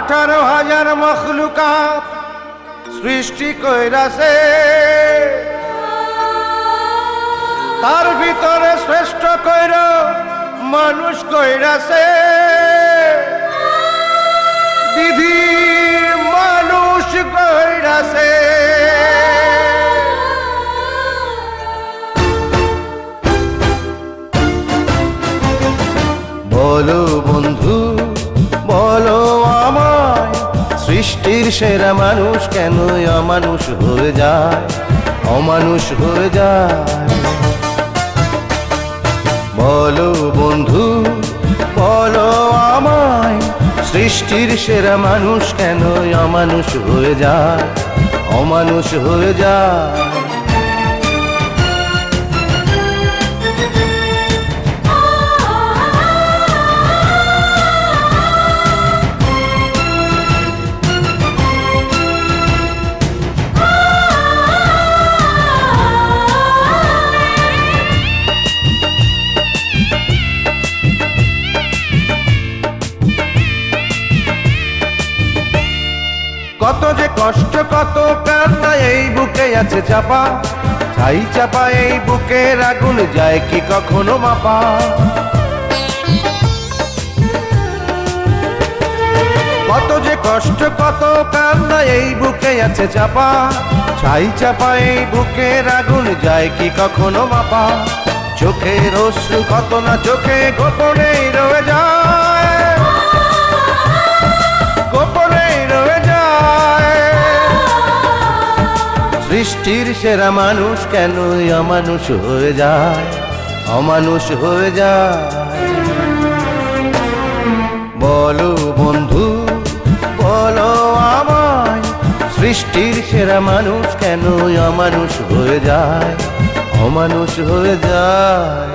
18,000 মখলুকাত সৃষ্টি কইরাছে, তার ভিতরে শ্রেষ্ঠ কইর মানুষ কইরাছে। বিধি মানুষ কইরাছে। বলো বন্ধু বলো আমায়, সৃষ্টির সেরা মানুষ কেন অমানুষ হয়ে যায়, অমানুষ হয়ে যায়। বলো বন্ধু বলো আমায়, সৃষ্টির সেরা মানুষ কেন অমানুষ হয়ে যায়, অমানুষ হয়ে যায়। কত যে কষ্ট কত কান্না এই বুকে আছে চাপা, ছাই চাপা এই বুকের আগুন যায় কি কখনো মাপা। কত যে কষ্ট কত কান্না এই বুকে আছে চাপা, ছাই চাপা এই বুকের আগুন যায় কি কখনো মাপা। চোখের অশ্রু কত না চোখে গোপনেই রয়ে যায়, গোপনেই রয়ে যায়। সৃষ্টির সেরা মানুষ কেন অমানুষ হয়ে যায়, অমানুষ হয়ে যায়। বলো বন্ধু বলো আমায়, সৃষ্টির সেরা মানুষ কেন অমানুষ হয়ে যায়, অমানুষ হয়ে যায়।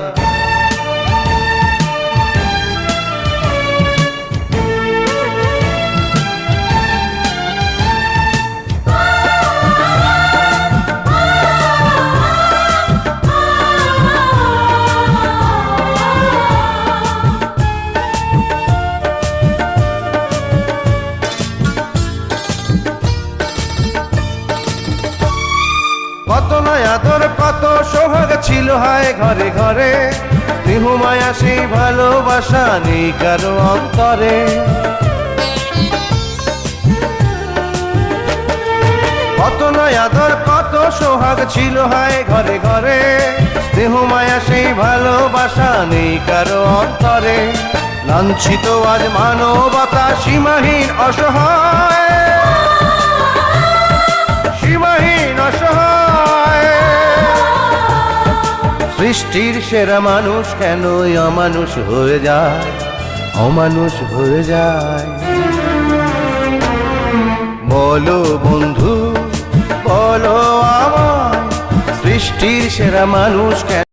কত নয় আদর কত সোহাগ ছিল হায় ঘরে ঘরে, স্নেহ মায়া সেই ভালোবাসা নেই কারো অন্তরে। কত নয় আদর কত সোহাগ ছিল হায় ঘরে ঘরে, স্নেহ মায়া সেই ভালোবাসা নেই কারো অন্তরে। লাঞ্ছিত আজ মানবতা সীমাহীন অসহায়, সীমাহীন অসহায়। সৃষ্টির সেরা মানুষ কেন অমানুষ হয়ে যায়, অমানুষ হয়ে যায়। বলো বন্ধু বলো আমায়, সৃষ্টির সেরা মানুষ কেন